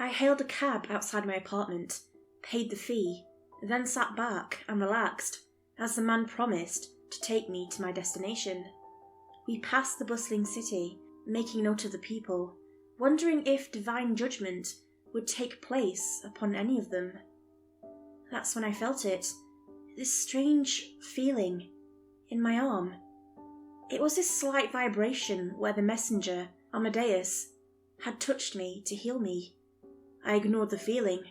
I hailed a cab outside my apartment, paid the fee, then sat back and relaxed as the man promised to take me to my destination. We passed the bustling city, making note of the people, wondering if divine judgment would take place upon any of them. That's when I felt it, this strange feeling in my arm. It was this slight vibration where the messenger, Amadeus, had touched me to heal me. I ignored the feeling,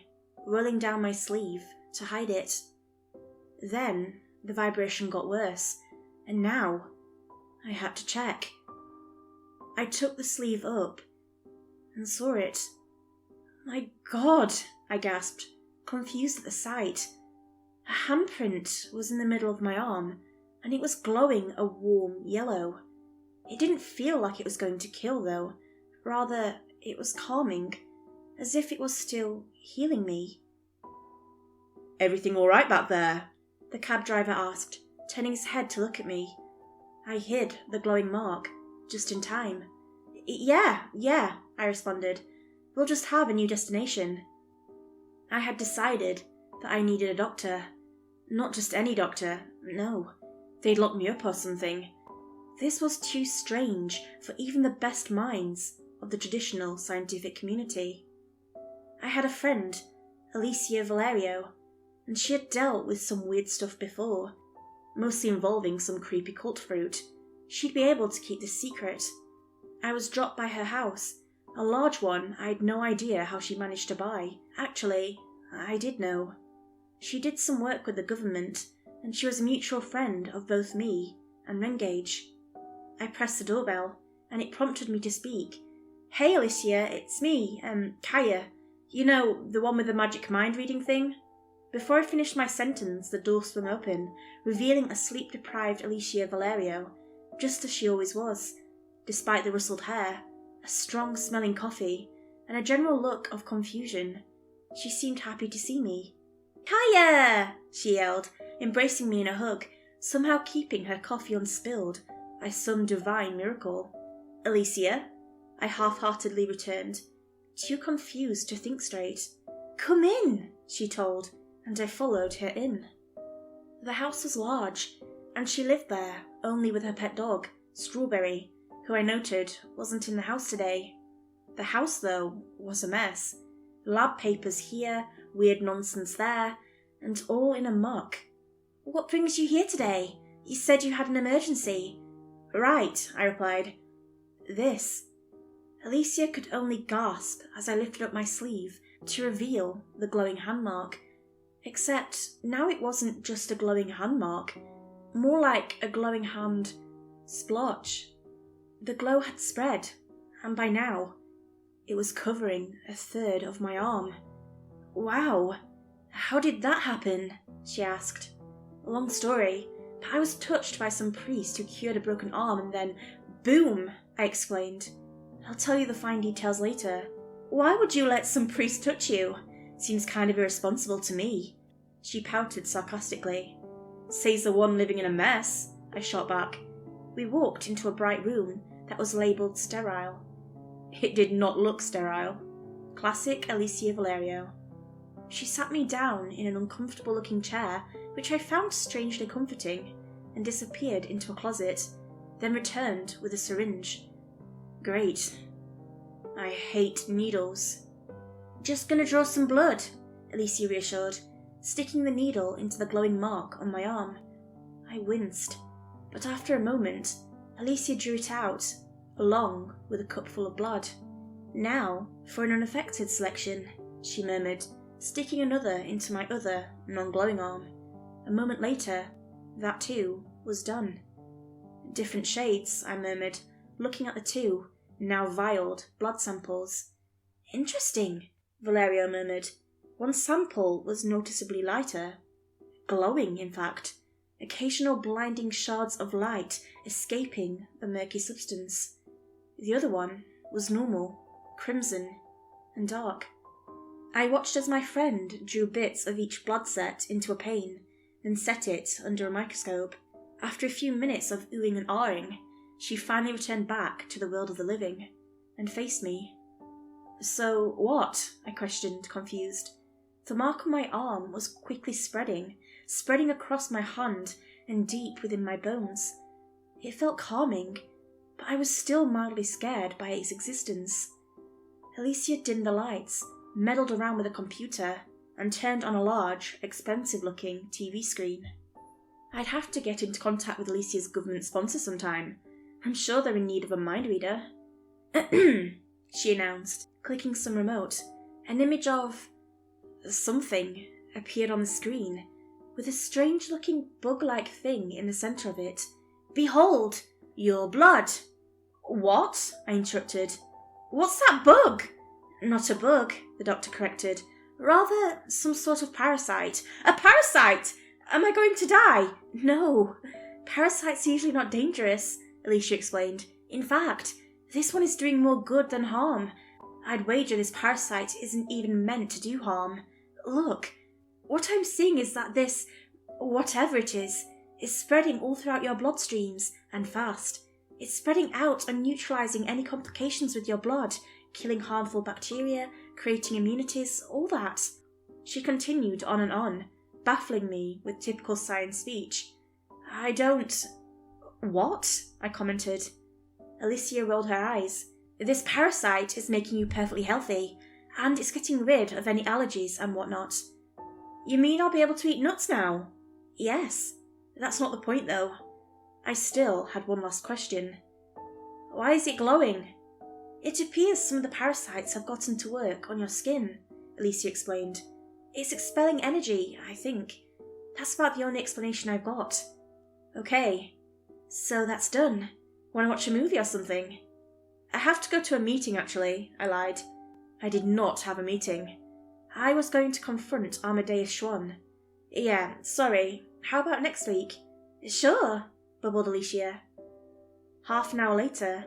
rolling down my sleeve to hide it. Then the vibration got worse, and now I had to check. I took the sleeve up and saw it. My God, I gasped, confused at the sight. A handprint was in the middle of my arm, and it was glowing a warm yellow. It didn't feel like it was going to kill, though. Rather, it was calming, as if it was still healing me. "Everything all right back there?" the cab driver asked, turning his head to look at me. I hid the glowing mark, just in time. Yeah, I responded. We'll just have a new destination. I had decided that I needed a doctor. Not just any doctor, no. They'd lock me up or something. This was too strange for even the best minds of the traditional scientific community. I had a friend, Alicia Valerio, and she had dealt with some weird stuff before, mostly involving some creepy cult fruit. She'd be able to keep this secret. I was dropped by her house, a large one I'd no idea how she managed to buy. Actually, I did know. She did some work with the government, and she was a mutual friend of both me and Rengage. I pressed the doorbell, and it prompted me to speak. "Hey Alicia, it's me, Kaya. You know, the one with the magic mind-reading thing?" Before I finished my sentence, the door swung open, revealing a sleep-deprived Alicia Valerio, just as she always was, despite the rustled hair, a strong-smelling coffee, and a general look of confusion. She seemed happy to see me. "Kaya!" she yelled, embracing me in a hug, somehow keeping her coffee unspilled by some divine miracle. "Alicia?" I half-heartedly returned, too confused to think straight. "Come in," she told, and I followed her in. The house was large, and she lived there only with her pet dog, Strawberry, who I noted wasn't in the house today. The house, though, was a mess. Lab papers here, weird nonsense there, and all in a muck. "What brings you here today? You said you had an emergency." "Right," I replied. "This." Alicia could only gasp as I lifted up my sleeve to reveal the glowing hand mark. Except now it wasn't just a glowing hand mark, more like a glowing hand splotch. The glow had spread, and by now it was covering a third of my arm. "Wow, how did that happen?" she asked. "Long story, but I was touched by some priest who cured a broken arm and then, boom," I explained. "I'll tell you the fine details later." "Why would you let some priest touch you? Seems kind of irresponsible to me." She pouted sarcastically. "Says the one living in a mess," I shot back. We walked into a bright room that was labelled sterile. It did not look sterile. Classic Alicia Valerio. She sat me down in an uncomfortable-looking chair, which I found strangely comforting, and disappeared into a closet, then returned with a syringe. Great. I hate needles. "Just gonna draw some blood," Alicia reassured, sticking the needle into the glowing mark on my arm. I winced, but after a moment, Alicia drew it out, along with a cupful of blood. "Now for an unaffected selection," she murmured, sticking another into my other, non-glowing arm. A moment later, that too was done. "Different shades," I murmured, looking at the two, now vialed, blood samples. "Interesting," Valerio murmured. One sample was noticeably lighter. Glowing, in fact. Occasional blinding shards of light escaping the murky substance. The other one was normal, crimson, and dark. I watched as my friend drew bits of each blood set into a pane, then set it under a microscope. After a few minutes of oohing and ahhing, she finally returned back to the world of the living, and faced me. So what? I questioned, confused. The mark on my arm was quickly spreading across my hand and deep within my bones. It felt calming, but I was still mildly scared by its existence. Alicia dimmed the lights, meddled around with a computer, and turned on a large, expensive-looking TV screen. I'd have to get into contact with Alicia's government sponsor sometime. I'm sure they're in need of a mind reader. She announced, clicking some remote. An image of something appeared on the screen, with a strange-looking bug-like thing in the centre of it. Behold, your blood! What? I interrupted. What's that bug? Not a bug, the doctor corrected. Rather, some sort of parasite. A parasite! Am I going to die? No. Parasites are usually not dangerous, Alicia explained. In fact, this one is doing more good than harm. I'd wager this parasite isn't even meant to do harm. Look, what I'm seeing is that this, whatever it is spreading all throughout your bloodstreams, and fast. It's spreading out and neutralising any complications with your blood, killing harmful bacteria, creating immunities, all that. She continued on and on, baffling me with typical science speech. I don't... What? I commented. Alicia rolled her eyes. This parasite is making you perfectly healthy, and it's getting rid of any allergies and whatnot. You mean I'll be able to eat nuts now? Yes. That's not the point, though. I still had one last question. Why is it glowing? It appears some of the parasites have gotten to work on your skin, Alicia explained. It's expelling energy, I think. That's about the only explanation I've got. Okay, so that's done. Want to watch a movie or something? I have to go to a meeting, actually, I lied. I did not have a meeting. I was going to confront Amadeus Schwann. Yeah, sorry. How about next week? Sure, bubbled Alicia. Half an hour later,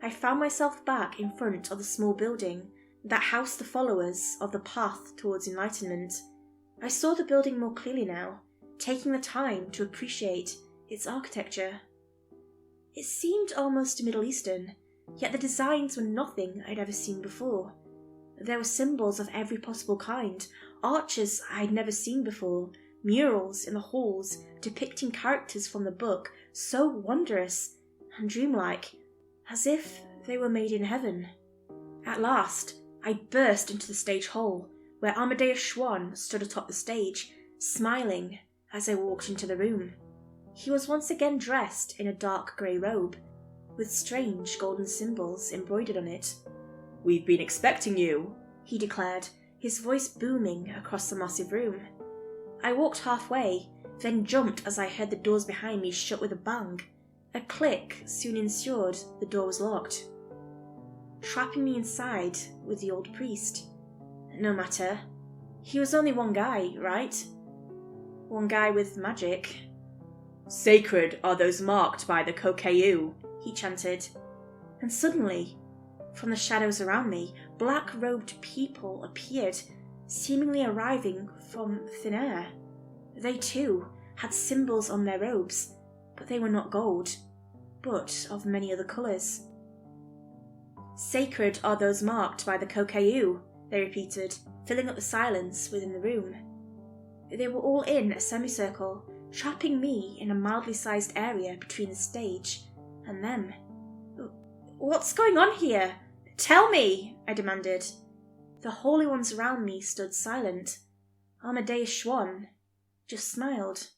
I found myself back in front of the small building that housed the followers of the path towards enlightenment. I saw the building more clearly now, taking the time to appreciate its architecture. It seemed almost Middle Eastern, yet the designs were nothing I'd ever seen before. There were symbols of every possible kind, arches I'd never seen before, murals in the halls depicting characters from the book, so wondrous and dreamlike, as if they were made in heaven. At last, I burst into the stage hall, where Amadeus Schwann stood atop the stage, smiling as I walked into the room. He was once again dressed in a dark grey robe, with strange golden symbols embroidered on it. "We've been expecting you," he declared, his voice booming across the massive room. I walked halfway, then jumped as I heard the doors behind me shut with a bang. A click soon ensured the door was locked, trapping me inside with the old priest. No matter. He was only one guy, right? One guy with magic. "Sacred are those marked by the Kokeu," he chanted. And suddenly, from the shadows around me, black-robed people appeared, seemingly arriving from thin air. They, too, had symbols on their robes, but they were not gold, but of many other colours. "Sacred are those marked by the Kokeu," they repeated, filling up the silence within the room. They were all in a semicircle, trapping me in a mildly sized area between the stage and them. "What's going on here? Tell me," I demanded. The holy ones around me stood silent. Amadeus Schwann just smiled.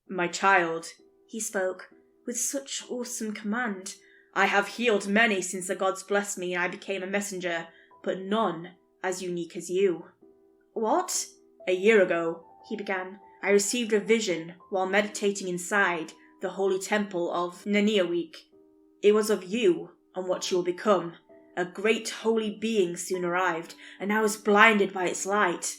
"My child," he spoke, with such awesome command. "I have healed many since the gods blessed me and I became a messenger, but none as unique as you." "What?" "A year ago," he began, "I received a vision while meditating inside the holy temple of Neniawik. It was of you and what you will become. A great holy being soon arrived, and I was blinded by its light."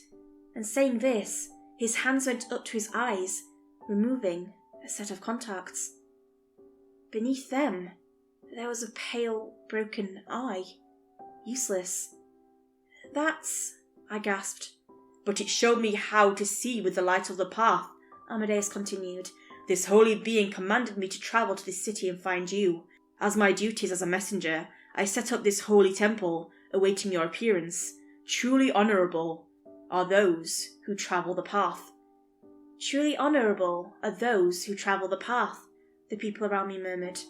And saying this, his hands went up to his eyes, removing a set of contacts. Beneath them, there was a pale, broken eye. Useless. "That's..." I gasped. "But it showed me how to see with the light of the path," Amadeus continued. "This holy being commanded me to travel to this city and find you. As my duties as a messenger, I set up this holy temple, awaiting your appearance. Truly honourable are those who travel the path." "Truly honourable are those who travel the path," the people around me murmured.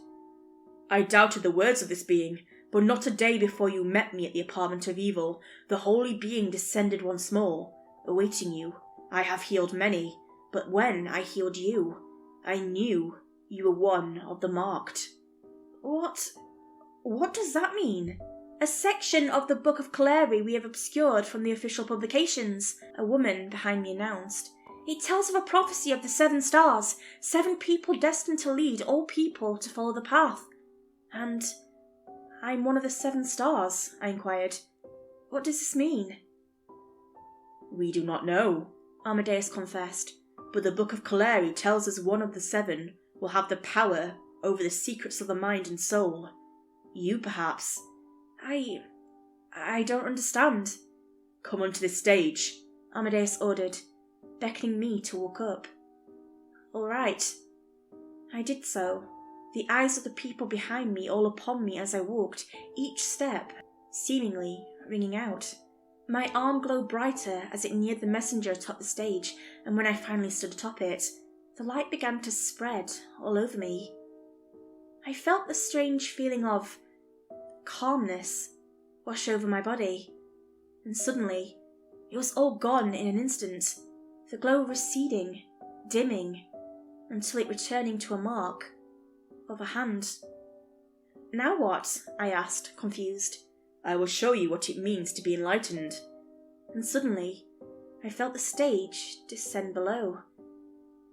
I doubted the words of this being, but not a day before you met me at the apartment of evil, the holy being descended once more, awaiting you. I have healed many, but when I healed you, I knew you were one of the marked. What does that mean? "A section of the Book of Kaleri we have obscured from the official publications," a woman behind me announced. "It tells of a prophecy of the 7 stars, 7 people destined to lead all people to follow the path. And I'm one of the 7 stars," I inquired. "What does this mean?" "We do not know," Amadeus confessed. "but the Book of Kaleri tells us one of the 7 will have the power over the secrets of the mind and soul. You, perhaps." I don't understand." "Come onto this stage," Amadeus ordered, beckoning me to walk up. "All right." I did so, the eyes of the people behind me all upon me as I walked, each step seemingly ringing out. My arm glowed brighter as it neared the messenger atop the stage, and when I finally stood atop it, the light began to spread all over me. I felt the strange feeling of calmness wash over my body, and suddenly it was all gone in an instant, the glow receding, dimming, until it returning to a mark of a hand. "Now what?" I asked, confused. "I will show you what it means to be enlightened." And suddenly I felt the stage descend below.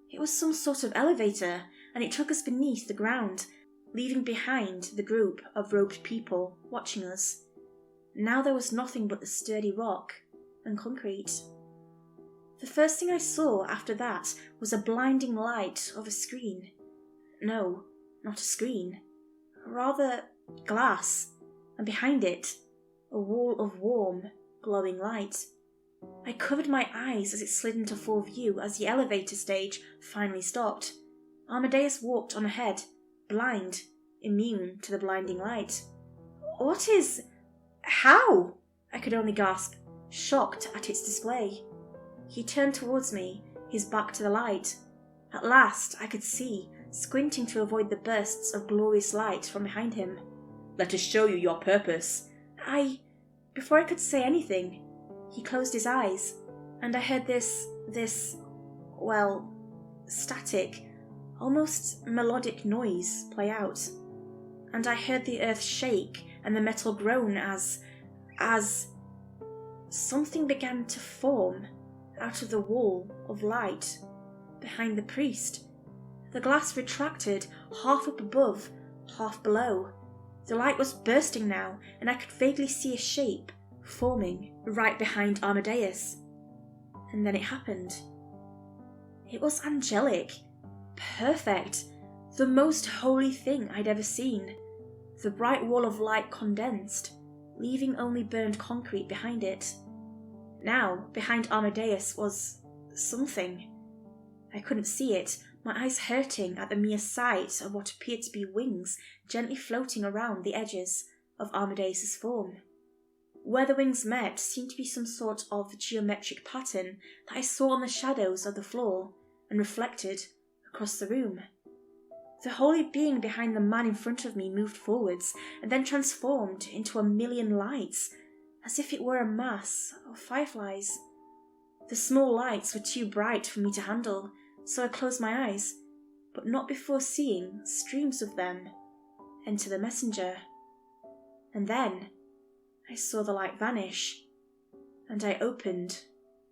It was some sort of elevator, and it took us beneath the ground, leaving behind the group of robed people watching us. Now there was nothing but the sturdy rock and concrete. The first thing I saw after that was a blinding light of a screen. No, not a screen. Rather glass, and behind it, a wall of warm, glowing light. I covered my eyes as it slid into full view as the elevator stage finally stopped. Amadeus walked on ahead, blind, immune to the blinding light. How? I could only gasp, shocked at its display. He turned towards me, his back to the light. At last I could see, squinting to avoid the bursts of glorious light from behind him. "Let us show you your purpose." Before I could say anything, he closed his eyes, and I heard this, static, almost melodic noise play out. And I heard the earth shake and the metal groan as something began to form out of the wall of light behind the priest. The glass retracted, half up above, half below. The light was bursting now, and I could vaguely see a shape forming right behind Amadeus. And then it happened. It was angelic, perfect, the most holy thing I'd ever seen. The bright wall of light condensed, leaving only burned concrete behind it. Now, behind Amadeus was something. I couldn't see it, my eyes hurting at the mere sight of what appeared to be wings gently floating around the edges of Amadeus's form. Where the wings met seemed to be some sort of geometric pattern that I saw on the shadows of the floor and reflected across the room. The holy being behind the man in front of me moved forwards and then transformed into a million lights, as if it were a mass of fireflies. The small lights were too bright for me to handle, so I closed my eyes, but not before seeing streams of them enter the messenger. And then I saw the light vanish, and I opened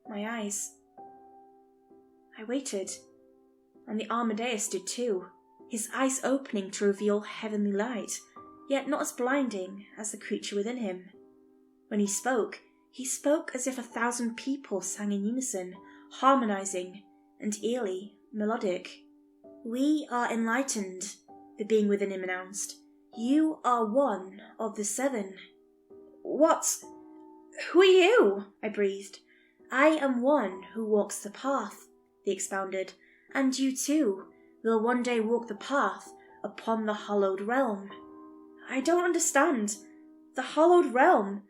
my eyes. I waited, and the Amadeus did too, his eyes opening to reveal heavenly light, yet not as blinding as the creature within him. When he spoke as if 1,000 people sang in unison, harmonizing and eerily melodic. "We are enlightened," the being within him announced. "You are one of the 7. Who are you?" I breathed. "I am one who walks the path," they expounded, "and you too will one day walk the path upon the hallowed realm." "I don't understand. The hallowed realm?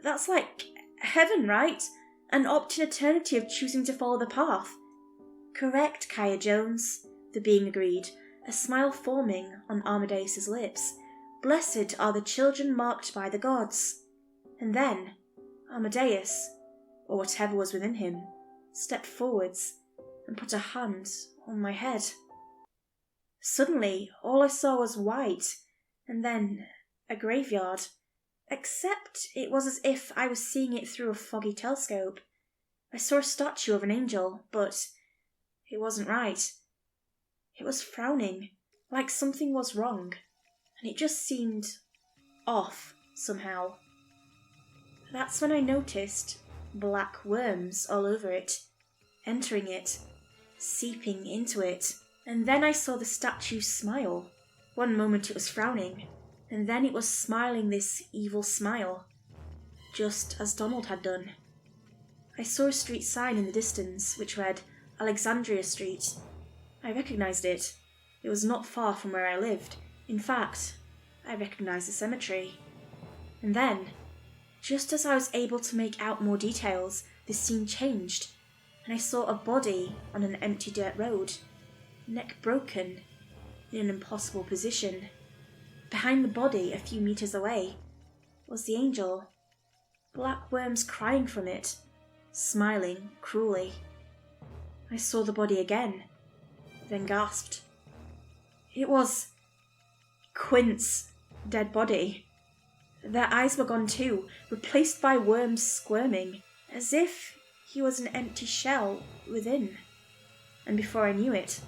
That's like heaven, right? An opt-in eternity of choosing to follow the path. Correct, Kaya Jones, the being agreed, a smile forming on Amadeus's lips. Blessed are the children marked by the gods. And then Amadeus, or whatever was within him, stepped forwards and put a hand on my head. Suddenly, all I saw was white, and then a graveyard. Except it was as if I was seeing it through a foggy telescope. I saw a statue of an angel, but it wasn't right. It was frowning, like something was wrong, and it just seemed off somehow. That's when I noticed black worms all over it, entering it, seeping into it. And then I saw the statue smile. One moment it was frowning, and then it was smiling this evil smile, just as Donald had done. I saw a street sign in the distance which read Alexandria Street. I recognized it. It was not far from where I lived. In fact, I recognized the cemetery. And then, just as I was able to make out more details, the scene changed, and I saw a body on an empty dirt road, neck broken, in an impossible position. Behind the body, a few meters away, was the angel, black worms crying from it, smiling cruelly. I saw the body again, then gasped. It was Quint's dead body. Their eyes were gone too, replaced by worms squirming, as if he was an empty shell within. And before I knew it,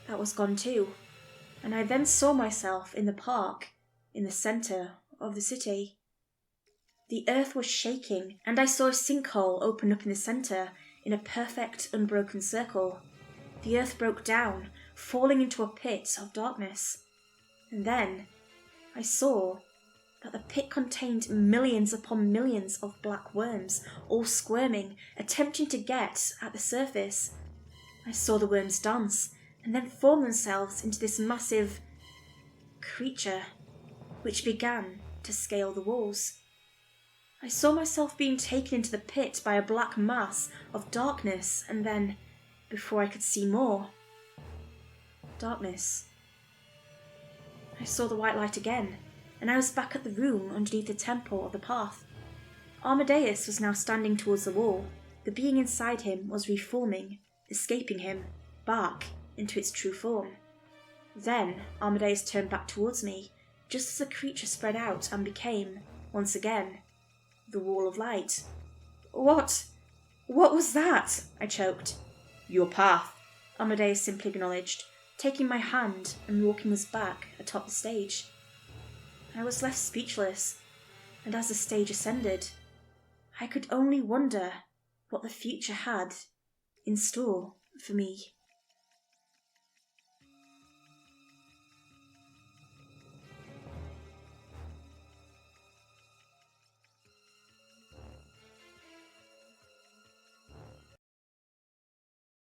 that was gone too. And I then saw myself in the park, in the centre of the city. The earth was shaking, and I saw a sinkhole open up in the centre, in a perfect unbroken circle. The earth broke down, falling into a pit of darkness. And then I saw that the pit contained millions upon millions of black worms, all squirming, attempting to get at the surface. I saw the worms dance, and then form themselves into this massive creature, which began to scale the walls. I saw myself being taken into the pit by a black mass of darkness, and then, before I could see more, darkness. I saw the white light again, and I was back at the room underneath the temple of the path. Amadeus was now standing towards the wall. The being inside him was reforming, escaping him, back into its true form. Then Amadeus turned back towards me, just as the creature spread out and became, once again, the wall of light. What was that? I choked. Your path, Amadeus simply acknowledged, taking my hand and walking us back atop the stage. I was left speechless, and as the stage ascended, I could only wonder what the future had in store for me.